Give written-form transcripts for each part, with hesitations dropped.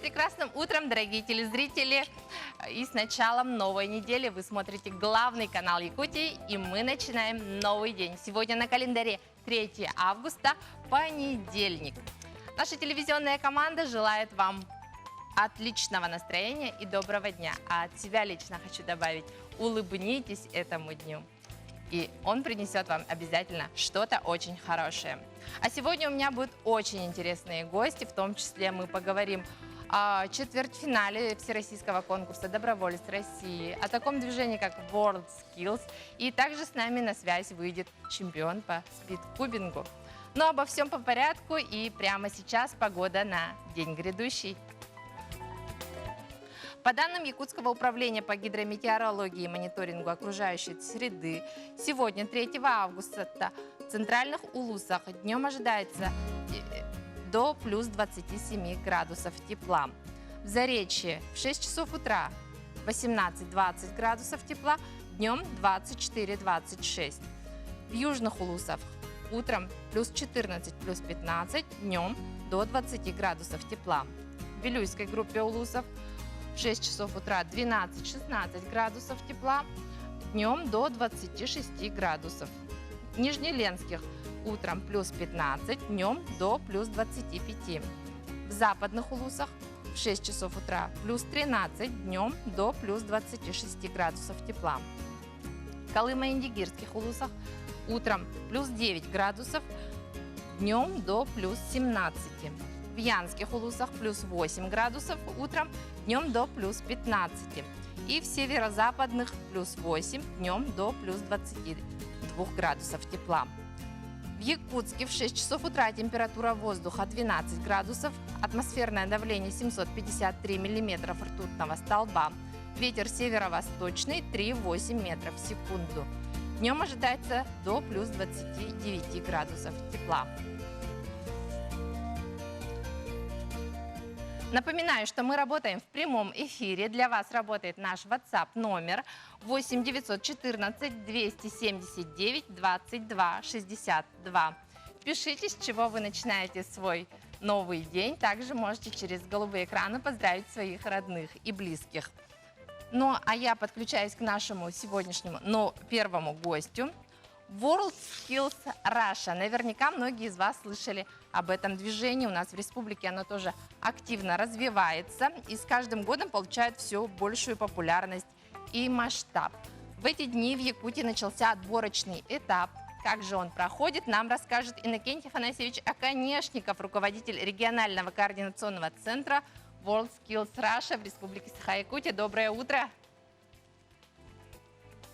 прекрасным утром, дорогие телезрители! И с началом новой недели вы смотрите главный канал Якутии, и мы начинаем новый день. Сегодня на календаре 3 августа, понедельник. Наша телевизионная команда желает вам отличного настроения и доброго дня. А от себя лично хочу добавить: улыбнитесь этому дню, и он принесет вам обязательно что-то очень хорошее. А сегодня у меня будут очень интересные гости, в том числе мы поговорим о четвертьфинале Всероссийского конкурса «Доброволец России», о таком движении, как WorldSkills, и также с нами на связь выйдет чемпион по спидкубингу. Но обо всем по порядку, и прямо сейчас погода на день грядущий. По данным Якутского управления по гидрометеорологии и мониторингу окружающей среды, сегодня, 3 августа, в центральных Улусах днем ожидается до плюс 27 градусов тепла. В Заречье в 6 часов утра 18-20 градусов тепла, днем 24-26. В южных Улусах утром плюс 14, плюс 15, днем до 20 градусов тепла. В Вилюйской группе Улусов в 6 часов утра 12-16 градусов тепла, днем до 26 градусов. В Нижнеленских утром плюс 15, днем до плюс 25. В западных Улусах в 6 часов утра плюс 13, днем до плюс 26 градусов тепла. В Колымо-Индигирских Улусах утром плюс 9 градусов, днем до плюс 17. В Янских Улусах плюс 8 градусов утром, днем до плюс 15. И в северо-западных плюс 8, днем до плюс 22 градусов тепла. В Якутске в 6 часов утра температура воздуха 12 градусов, атмосферное давление 753 миллиметров ртутного столба, ветер северо-восточный 3,8 метров в секунду. Днем ожидается до плюс 29 градусов тепла. Напоминаю, что мы работаем в прямом эфире. Для вас работает наш WhatsApp номер 8 914 279 22 62. Пишите, с чего вы начинаете свой новый день. Также можете через голубые экраны поздравить своих родных и близких. Ну, а я подключаюсь к нашему сегодняшнему, первому гостю. WorldSkills Russia. Наверняка многие из вас слышали об этом движении. У нас в республике оно тоже активно развивается и с каждым годом получает все большую популярность и масштаб. В эти дни в Якутии начался отборочный этап. Как же он проходит, нам расскажет Иннокентий Афанасьевич Оконешников, руководитель регионального координационного центра WorldSkills Russia в Республике Саха-Якутия. Доброе утро!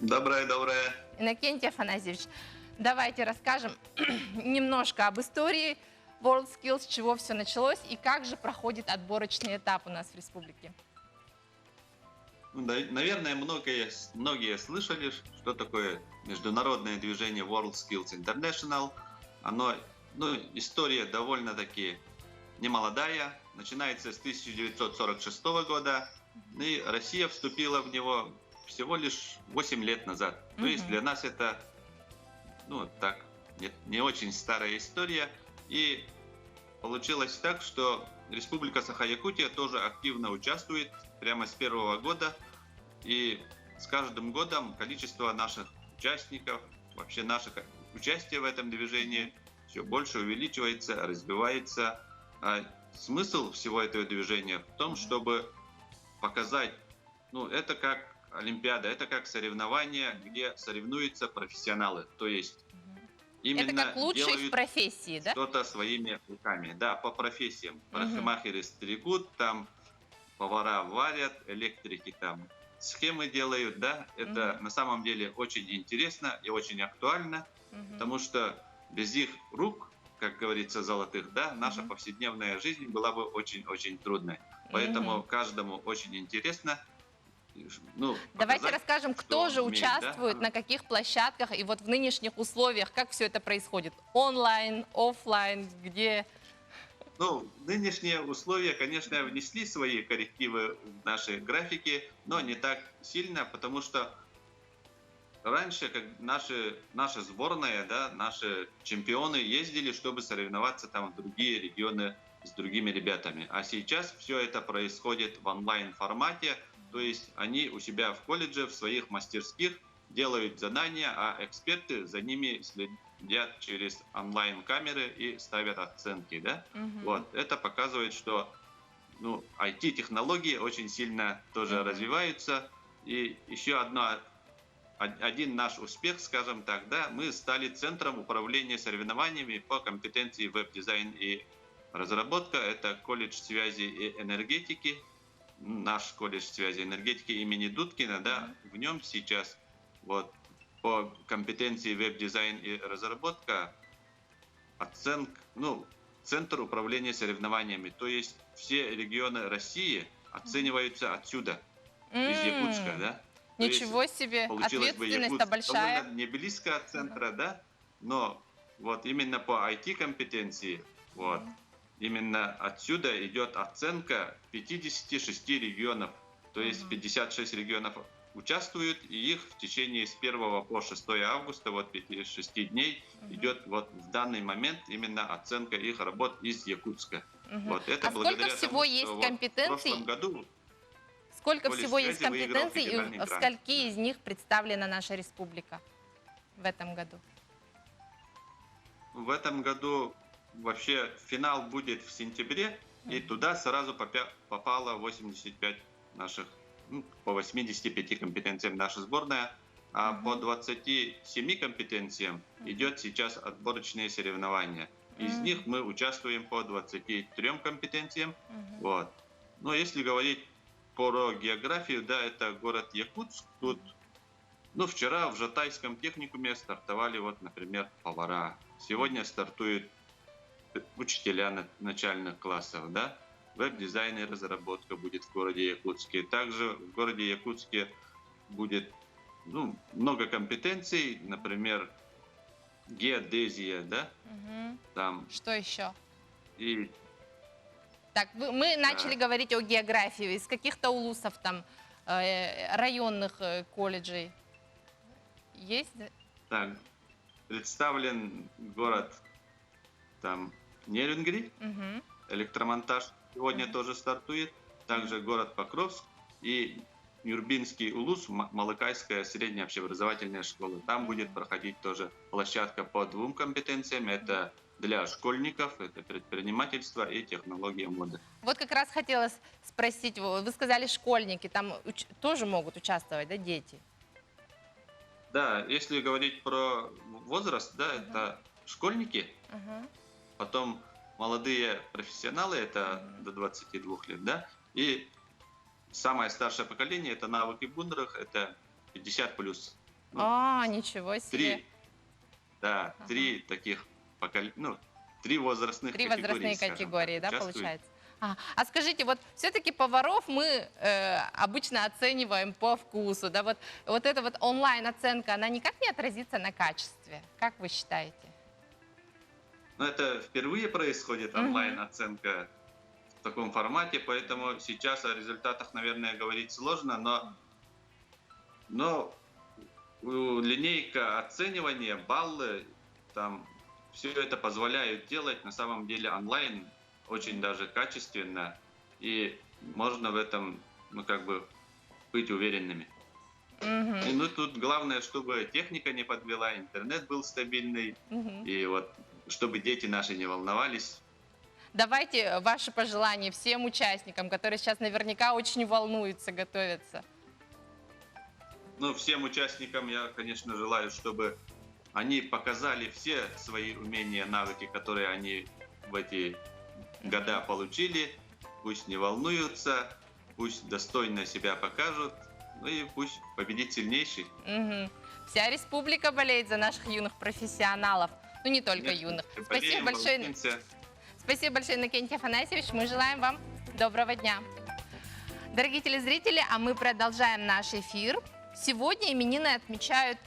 Доброе. Иннокентий Афанасьевич, давайте расскажем немножко об истории WorldSkills, с чего все началось и как же проходит отборочный этап у нас в республике. Наверное, многие слышали, что такое международное движение WorldSkills International. История довольно-таки немолодая, начинается с 1946 года, и Россия вступила в него всего лишь 8 лет назад. То есть для нас это, не очень старая история. И получилось так, что Республика Саха-Якутия тоже активно участвует прямо с первого года. И с каждым годом количество наших участников, вообще наших участия в этом движении все больше увеличивается, развивается. А смысл всего этого движения в том, чтобы показать, это как Олимпиада, это как соревнования, где соревнуются профессионалы. То есть именно это как лучшие в профессии, да? Что-то своими руками. Да, по профессиям. Парикмахеры стригут, там повара варят, электрики там схемы делают, да. Это на самом деле очень интересно и очень актуально, потому что без их рук, как говорится, золотых, да, наша повседневная жизнь была бы очень-очень трудной. Поэтому каждому очень интересно. Давайте расскажем, кто же участвует, на каких площадках и вот в нынешних условиях, как все это происходит? Онлайн, офлайн, где? Нынешние условия, конечно, внесли свои коррективы в наши графики, но не так сильно, потому что раньше наша сборная, да, наши чемпионы ездили, чтобы соревноваться там в другие регионы с другими ребятами. А сейчас все это происходит в онлайн-формате, то есть они у себя в колледже, в своих мастерских делают задания, а эксперты за ними следят через онлайн-камеры и ставят оценки. Да? Мгм. Вот. Это показывает, что IT-технологии очень сильно тоже Мгм. развиваются. И еще один наш успех, скажем так, да, мы стали центром управления соревнованиями по компетенции веб-дизайн и разработка. Это колледж связи и энергетики, наш колледж связи и энергетики имени Дудкина, да, в нем сейчас вот по компетенции веб-дизайн и разработка центр управления соревнованиями. То есть все регионы России оцениваются отсюда, из Якутска, да. То есть Ничего себе, получилось бы ответственность-то Якутск большая. довольно не близко от центра, да, но вот именно по IT-компетенции, вот, именно отсюда идет оценка 56 регионов, то есть 56 регионов участвуют, и их в течение с 1 по 6 августа, вот 5-6 дней, идет вот в данный момент именно оценка их работ из Якутска. Мгм. Вот это А сколько благодаря всего тому, есть что вот в компетенций? прошлом году Сколько колледж всего есть связи выиграл компетенций и федеральный в грант. скольки из них представлена наша республика в этом году? В этом году вообще финал будет в сентябре, и туда сразу попало 85 наших, по 85 компетенциям наша сборная, а по 27 компетенциям идет сейчас отборочные соревнования. Из них мы участвуем по 23 компетенциям. Вот. Но если говорить про географию, да, это город Якутск. Тут, вчера в Жатайском техникуме стартовали, вот, например, повара. Сегодня стартуют учителя начальных классов, да. Веб-дизайн и разработка будет в городе Якутске. Также в городе Якутске будет, много компетенций, например, геодезия, да, там Что еще? и Так, мы начали говорить о географии. Из каких-то улусов там, районных колледжей есть? так, представлен город там Нерюнгри, Мгм. электромонтаж сегодня тоже стартует, также город Покровск и Нюрбинский улус, Малыкайская средняя общеобразовательная школа. Там будет проходить тоже площадка по 2 компетенциям. Это для школьников, это предпринимательство и технология моды. Вот как раз хотела спросить, вы сказали школьники, там тоже могут участвовать, да, дети? Да, если говорить про возраст, да, это школьники, потом молодые профессионалы, это до 22 лет, да, и самое старшее поколение, это навыки Бундрах, это 50+. Ничего себе. Три таких поколения, 3 возрастных Три категории, возрастные скажем категории, так, да, участвуют. получается? А скажите, вот все-таки поваров мы обычно оцениваем по вкусу, да, вот эта вот онлайн-оценка, она никак не отразится на качестве, как вы считаете? Это впервые происходит онлайн-оценка в таком формате, поэтому сейчас о результатах, наверное, говорить сложно, но линейка оценивания, баллы, там все это позволяет делать на самом деле онлайн очень даже качественно, и можно в этом, быть уверенными. И, тут главное, чтобы техника не подвела, интернет был стабильный, и вот чтобы дети наши не волновались. Давайте ваши пожелания всем участникам, которые сейчас наверняка очень волнуются, готовятся. Всем участникам я, конечно, желаю, чтобы они показали все свои умения, навыки, которые они в эти года получили. Пусть не волнуются, пусть достойно себя покажут, и пусть победит сильнейший. Вся республика болеет за наших юных профессионалов. Не только юных. Спасибо большое. Спасибо большое, Иннокентий Афанасьевич. Мы желаем вам доброго дня. Дорогие телезрители, а мы продолжаем наш эфир. Сегодня именины отмечают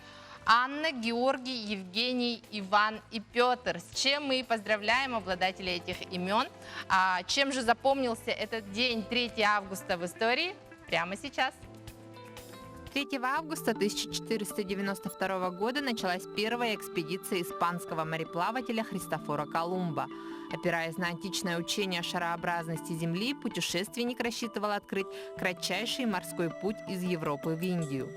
Анна, Георгий, Евгений, Иван и Петр. С чем мы поздравляем обладателей этих имен. Чем же запомнился этот день, 3 августа в истории? Прямо сейчас. 3 августа 1492 года началась первая экспедиция испанского мореплавателя Христофора Колумба. Опираясь на античное учение о шарообразности Земли, путешественник рассчитывал открыть кратчайший морской путь из Европы в Индию.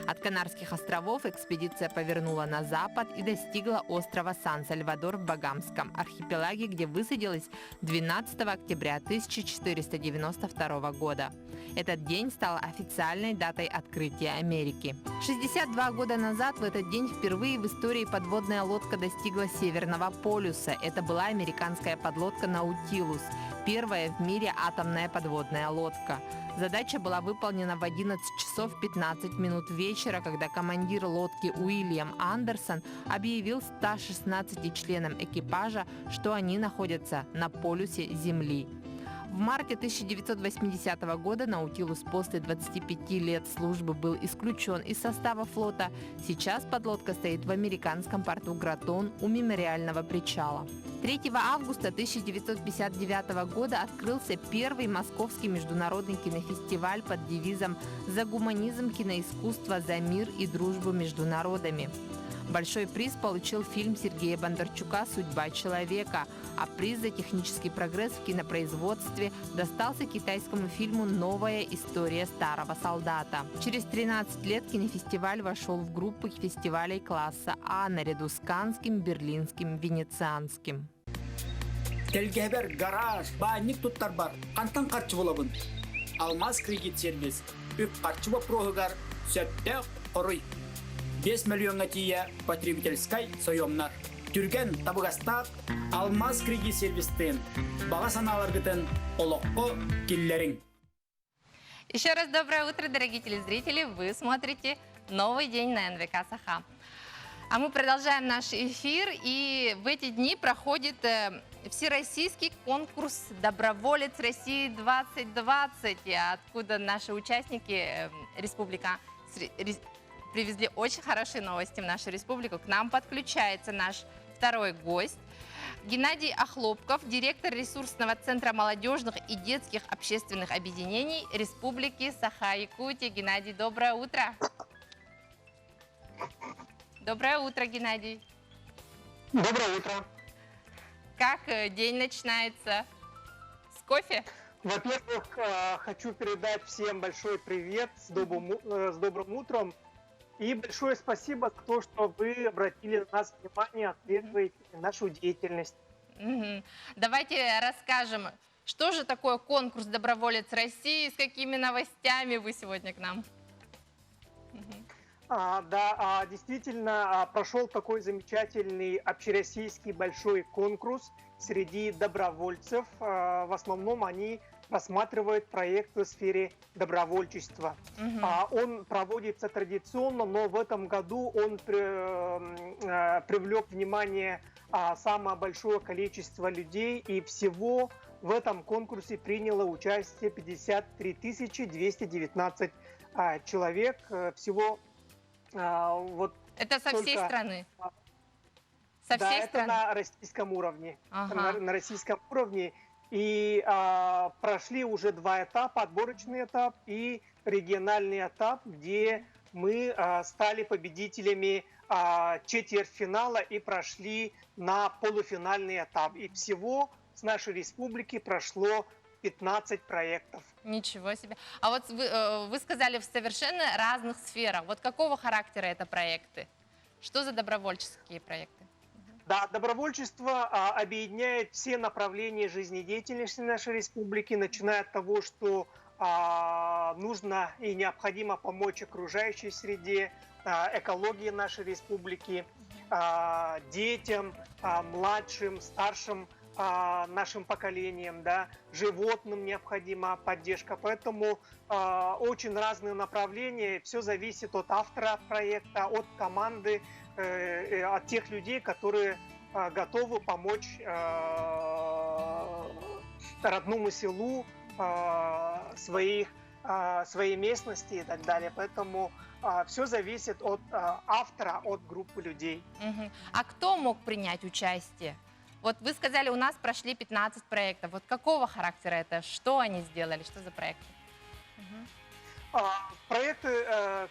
От Канарских островов экспедиция повернула на запад и достигла острова Сан-Сальвадор в Багамском архипелаге, где высадилась 12 октября 1492 года. Этот день стал официальной датой открытия Америки. 62 года назад в этот день впервые в истории подводная лодка достигла Северного полюса. Это была американская подлодка «Наутилус», первая в мире атомная подводная лодка. Задача была выполнена в 11 часов 15 минут вечера, когда командир лодки Уильям Андерсон объявил 116 членам экипажа, что они находятся на полюсе Земли. В марте 1980 года «Наутилус» после 25 лет службы был исключен из состава флота. Сейчас подлодка стоит в американском порту Гратон у мемориального причала. 3 августа 1959 года открылся первый московский международный кинофестиваль под девизом «За гуманизм киноискусства, за мир и дружбу между народами». Большой приз получил фильм Сергея Бондарчука «Судьба человека», а приз за технический прогресс в кинопроизводстве достался китайскому фильму «Новая история старого солдата». Через 13 лет кинофестиваль вошел в группу фестивалей класса А наряду с Каннским, Берлинским, Венецианским. Телгебер, гараж, банник туттар бар. Кантан карчы болобун. Алмаз кредит сервис. Үп карчы боп рохугар. Сөпте коруй. 5 миллионга тия потребительской соемнар. Түрген табыгастак Алмаз кредит сервистен. Бага саналаргытын олокко киллерин. Еще раз доброе утро, дорогие телезрители. Вы смотрите «Новый день» на НВК Саха. А мы продолжаем наш эфир, и в эти дни проходит всероссийский конкурс «Доброволец России-2020», откуда наши участники республика привезли очень хорошие новости в нашу республику. К нам подключается наш второй гость Геннадий Охлопков, директор ресурсного центра молодежных и детских общественных объединений Республики Саха-Якутия. Геннадий, доброе утро. Доброе утро, Геннадий. Доброе утро. Как день начинается? С кофе? Во-первых, хочу передать всем большой привет с добрым утром. И большое спасибо за то, что вы обратили на нас внимание, отслеживаете нашу деятельность. Давайте расскажем, что же такое конкурс «Доброволец России», с какими новостями вы сегодня к нам? Действительно, прошел такой замечательный общероссийский большой конкурс среди добровольцев. В основном они рассматривают проекты в сфере добровольчества. Он проводится традиционно, но в этом году он привлек внимание самое большое количество людей, и всего в этом конкурсе приняло участие 53 219 человек. Всего это со всей страны? Со всей страны? Это на российском уровне. На российском уровне. И прошли уже 2 этапа, отборочный этап и региональный этап, где мы стали победителями четвертьфинала и прошли на полуфинальный этап. И всего с нашей республики прошло 15 проектов. Ничего себе. А вот вы сказали в совершенно разных сферах. Вот какого характера это проекты? Что за добровольческие проекты? Да, добровольчество объединяет все направления жизнедеятельности нашей республики, начиная от того, что нужно и необходимо помочь окружающей среде, экологии нашей республики, детям, младшим, старшим нашим поколениям, да, животным необходима поддержка. Поэтому очень разные направления, все зависит от автора проекта, от команды, от тех людей, которые готовы помочь родному селу, своей местности и так далее. Поэтому все зависит от автора, от группы людей. А кто мог принять участие? Вот вы сказали, у нас прошли 15 проектов. Вот какого характера это? Что они сделали? Что за проекты? Проекты,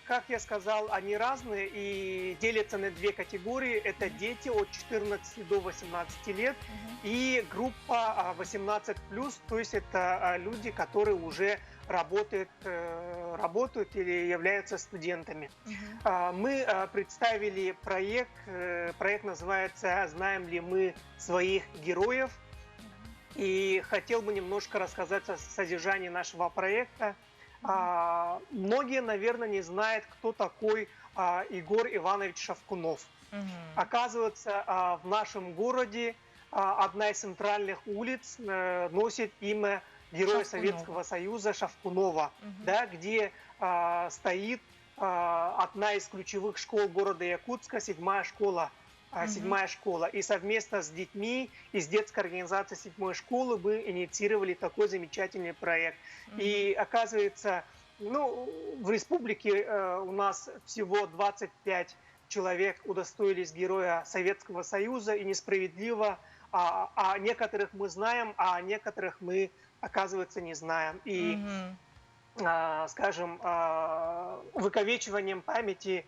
как я сказал, они разные и делятся на две категории. Это дети от 14 до 18 лет и группа 18+, то есть это люди, которые уже работают или являются студентами. Мы представили проект. Проект называется «Знаем ли мы своих героев?». И хотел бы немножко рассказать о содержании нашего проекта. Многие, наверное, не знают, кто такой Егор Иванович Шавкунов. Оказывается, в нашем городе одна из центральных улиц носит имя Героя Советского Союза Шавкунова, да, где стоит одна из ключевых школ города Якутска, седьмая школа. И совместно с детьми из детской организации седьмой школы мы инициировали такой замечательный проект. И оказывается, в республике у нас всего 25 человек удостоились Героя Советского Союза, и несправедливо, а некоторых мы знаем, а некоторых мы, оказывается, не знаем. И, скажем, выковечиванием памяти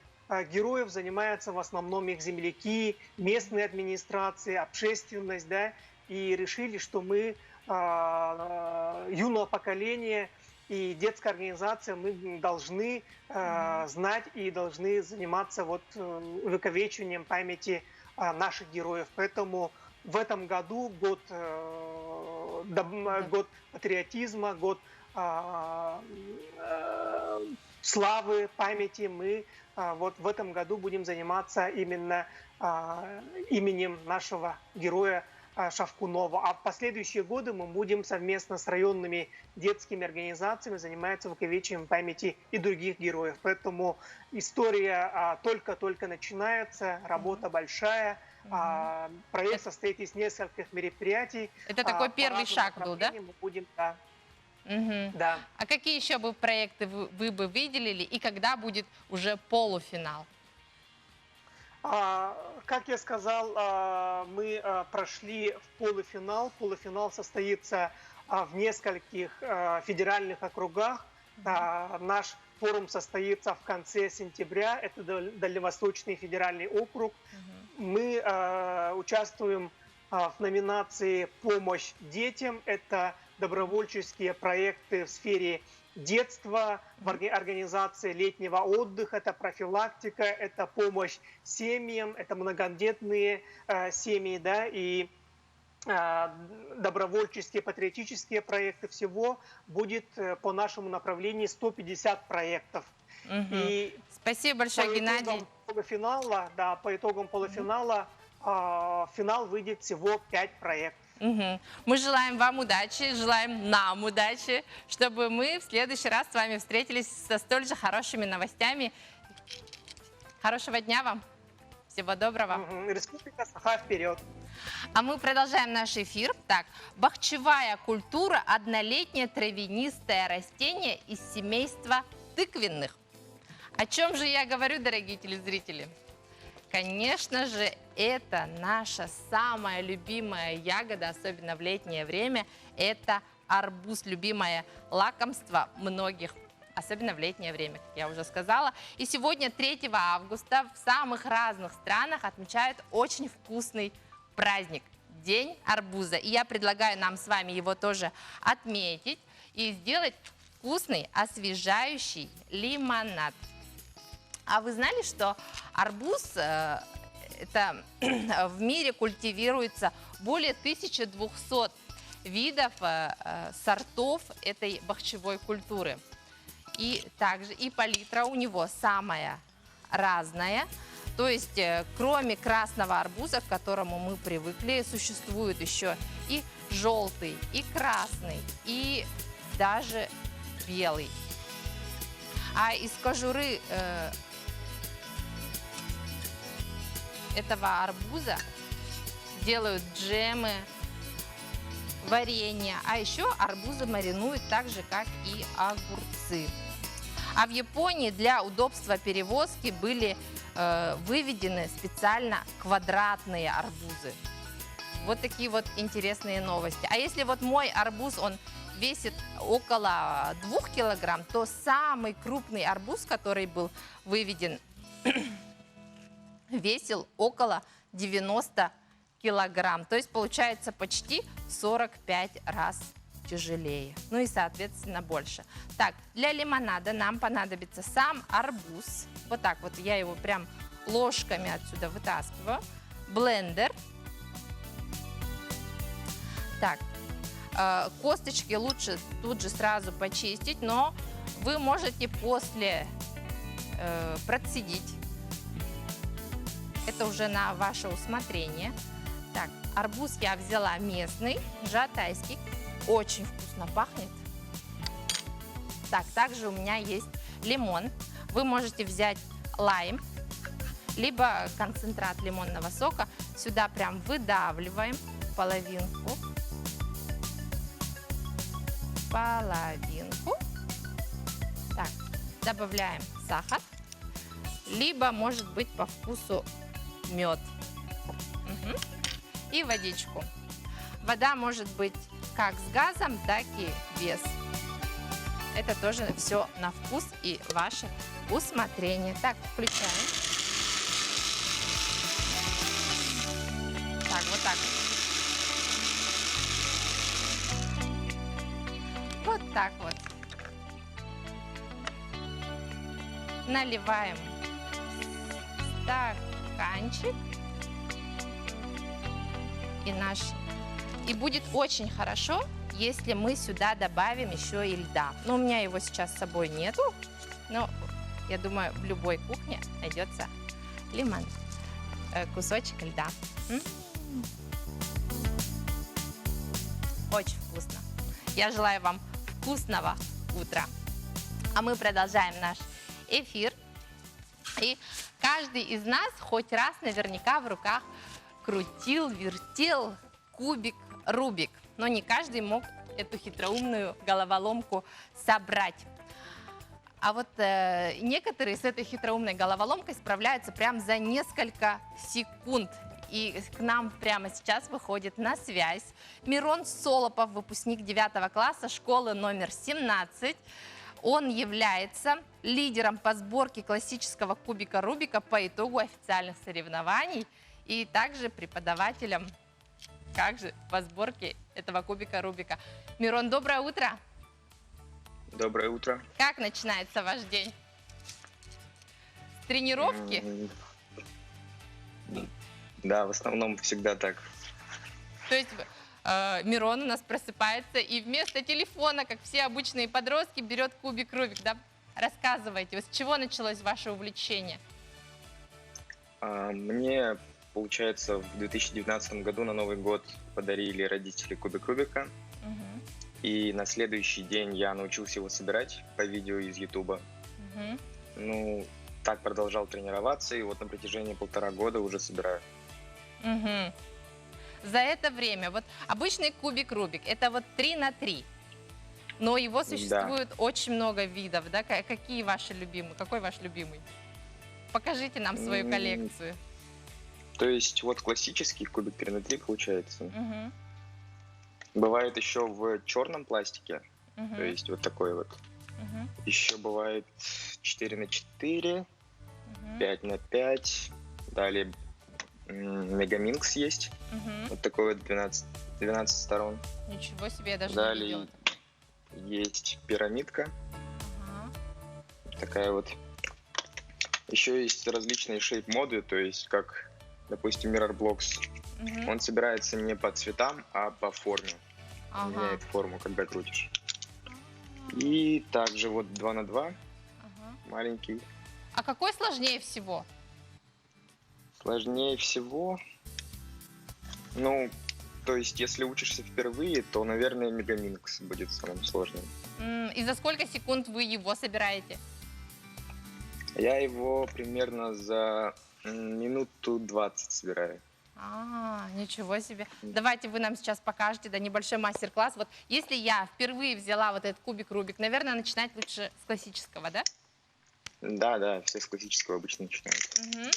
героев занимаются в основном их земляки, местные администрации, общественность, да, и решили, что мы, юное поколение и детская организация, мы должны знать и должны заниматься выковечиванием памяти наших героев. Поэтому в этом году год патриотизма, год славы, памяти, мы в этом году будем заниматься именно именем нашего героя Шавкунова. А в последующие годы мы будем совместно с районными детскими организациями заниматься выковечиванием памяти и других героев. Поэтому история только-только начинается, работа большая. Проект состоит из нескольких мероприятий. Это такой первый шаг был, да? Мы будем, да. А какие еще бы проекты вы бы выделили и когда будет уже полуфинал? Как я сказал, мы прошли в полуфинал. Полуфинал состоится в нескольких федеральных округах. Наш форум состоится в конце сентября. Это Дальневосточный федеральный округ. Мы участвуем в номинации «Помощь детям». Это добровольческие проекты в сфере детства, в организации летнего отдыха, это профилактика, это помощь семьям, это многодетные семьи, да, и добровольческие, патриотические проекты. Всего будет по нашему направлению 150 проектов. И спасибо большое, Геннадий. По итогам полуфинала в финал выйдет всего 5 проектов. Мы желаем вам удачи, желаем нам удачи, чтобы мы в следующий раз с вами встретились со столь же хорошими новостями. Хорошего дня вам. Всего доброго. Республика Саха вперед. А мы продолжаем наш эфир. Так, бахчевая культура – однолетнее травянистое растение из семейства тыквенных. О чем же я говорю, дорогие телезрители? Конечно же, это наша самая любимая ягода, особенно в летнее время. Это арбуз, любимое лакомство многих, особенно в летнее время, как я уже сказала. И сегодня, 3 августа, в самых разных странах отмечают очень вкусный праздник – День арбуза. И я предлагаю нам с вами его тоже отметить и сделать вкусный, освежающий лимонад. А вы знали, что арбуз это в мире культивируется более 1200 видов сортов этой бахчевой культуры. И также и палитра у него самая разная. То есть, кроме красного арбуза, к которому мы привыкли, существует еще и желтый, и красный, и даже белый. А из кожуры этого арбуза делают джемы, варенье, а еще арбузы маринуют так же, как и огурцы. А в Японии для удобства перевозки были выведены специально квадратные арбузы. Вот такие вот интересные новости. А если вот мой арбуз, он весит около 2 килограмм, то самый крупный арбуз, который был выведен, весил около 90 килограмм. То есть получается почти в 45 раз тяжелее. Ну и, соответственно, больше. Так, для лимонада нам понадобится сам арбуз. Вот так вот я его прям ложками отсюда вытаскиваю. Блендер. Так, косточки лучше тут же сразу почистить, но вы можете после процедить. Это уже на ваше усмотрение. Так, арбуз я взяла местный, жатайский. Очень вкусно пахнет. Так, также у меня есть лимон. Вы можете взять лайм, либо концентрат лимонного сока. Сюда прям выдавливаем половинку. Половинку. Так, добавляем сахар. Либо, может быть, по вкусу мед. Угу. И водичку. Вода может быть как с газом, так и без. Это тоже все на вкус и ваше усмотрение. Так, включаем. Так, вот так. Вот так вот. Наливаем стаканчик. И будет очень хорошо, если мы сюда добавим еще и льда. Но у меня его сейчас с собой нету. Но я думаю, в любой кухне найдется кусочек льда. Очень вкусно. Я желаю вам вкусного утра. А мы продолжаем наш эфир. И каждый из нас хоть раз наверняка в руках крутил, вертел кубик Рубик. Но не каждый мог эту хитроумную головоломку собрать. А вот некоторые с этой хитроумной головоломкой справляются прям за несколько секунд. И к нам прямо сейчас выходит на связь Мирон Солопов, выпускник 9 класса школы номер 17. Он является лидером по сборке классического кубика Рубика по итогу официальных соревнований и также преподавателем по сборке этого кубика Рубика. Мирон, доброе утро. Доброе утро. Как начинается ваш день? С тренировки? Да, в основном всегда так. То есть Мирон у нас просыпается и вместо телефона, как все обычные подростки, берет кубик Рубик, да? Рассказывайте, вот с чего началось ваше увлечение? Мне, получается, в 2019 году на Новый год подарили родители кубик Рубика. Угу. И на следующий день я научился его собирать по видео из Ютуба. Угу. Ну, так продолжал тренироваться, и вот на протяжении 1,5 года уже собираю. Угу. За это время, вот обычный кубик Рубик, это вот 3 на 3. Но его существует очень много видов, да? Какие ваши любимые? Какой ваш любимый? Покажите нам свою коллекцию. То есть вот классический кубик 3 на 3 получается. Угу. Бывает еще в черном пластике, Угу. то есть вот такой вот. Угу. Еще бывает 4 на 4, Угу. 5 на 5. Далее Мегаминкс есть. Угу. Вот такой вот 12 сторон. Ничего себе, я даже не Далее видела. есть пирамидка. Ага. Такая вот. Еще есть различные шейп-моды, то есть как, допустим, Mirror Blocks. Угу. Он собирается не по цветам, а по форме. Ага. Меняет форму, когда крутишь. И также вот 2 на 2, Ага. маленький. А какой сложнее всего? Сложнее всего, ну, то есть, если учишься впервые, то, наверное, Мегаминкс будет самым сложным. И за сколько секунд вы его собираете? Я его примерно за минуту 20 собираю. Ничего себе. Давайте вы нам сейчас покажете, да, небольшой мастер-класс. Вот если я впервые взяла вот этот кубик Рубик, наверное, начинать лучше с классического, да? Да, все с классического обычно начинают. Угу.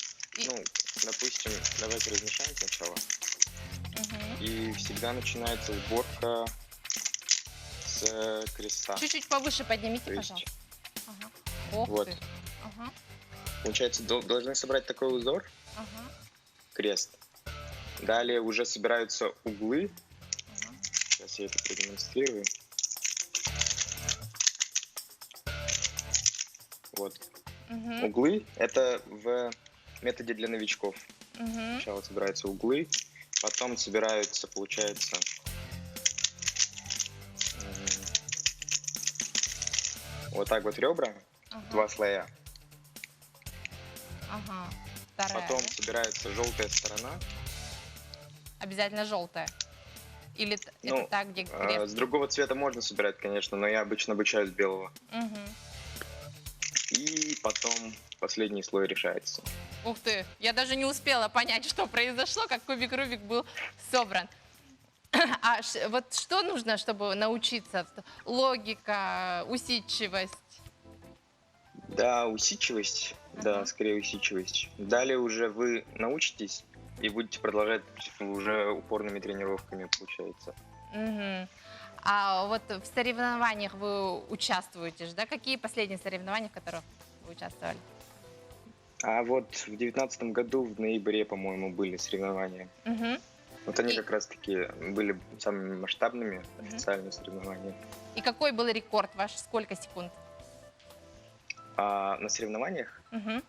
Ну, допустим, давайте размешаем сначала. Угу. И всегда начинается сборка с креста. Чуть-чуть повыше То поднимите, есть, пожалуйста. Ага. Ох вот. ты. Ага. Получается, должны собрать такой узор, Ага. крест. Далее уже собираются углы. Ага. Сейчас я это продемонстрирую. Вот. Мгм. Углы — это в методе для новичков. Мгм. Сначала собираются углы, потом собираются, получается, вот так вот ребра, Ага. 2 слоя. Ага. Вторая. Потом собирается желтая сторона. Обязательно желтая. Или Ну, это так, где С крест? другого цвета можно собирать, конечно, но я обычно обучаюсь белого. Мгм. И потом последний слой решается. Ух ты, я даже не успела понять, что произошло, как кубик Рубик был собран. А вот что нужно, чтобы научиться? Логика, усидчивость. Да, усидчивость. Да, Ага. скорее усидчивость. Далее уже вы научитесь и будете продолжать уже упорными тренировками, получается. Мгм. А вот в соревнованиях вы участвуете же, да? Какие последние соревнования, в которых вы участвовали? А вот в 2019 году, в ноябре, по-моему, были соревнования. Мгм. Вот они И- как раз-таки были самыми масштабными Мгм. официальными соревнованиями. И какой был рекорд ваш? Сколько секунд? А на соревнованиях, Мгм.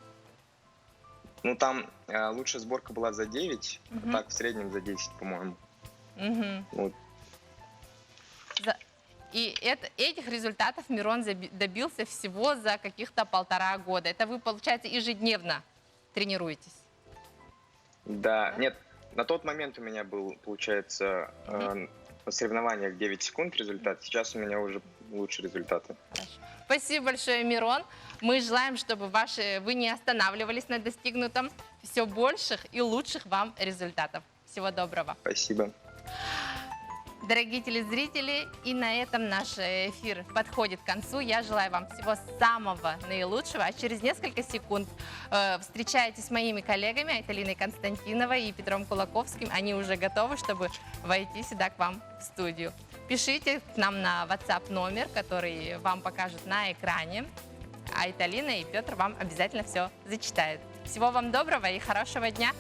ну там лучшая сборка была за 9, Мгм. а так в среднем за 10, по-моему. Мгм. Вот. И этих результатов Мирон добился всего за каких-то 1,5 года. Это вы, получается, ежедневно тренируетесь? Да, Да? нет, на тот момент у меня был, получается, на соревнованиях 9 секунд результат. Сейчас у меня уже лучшие результаты. Хорошо. Спасибо большое, Мирон. Мы желаем, чтобы вы не останавливались на достигнутом, все больших и лучших вам результатов. Всего доброго. Спасибо. Дорогие телезрители, и на этом наш эфир подходит к концу. Я желаю вам всего самого наилучшего. А через несколько секунд встречаетесь с моими коллегами Айталиной Константиновой и Петром Кулаковским. Они уже готовы, чтобы войти сюда к вам в студию. Пишите к нам на WhatsApp номер, который вам покажут на экране. Айталина и Петр вам обязательно все зачитают. Всего вам доброго и хорошего дня!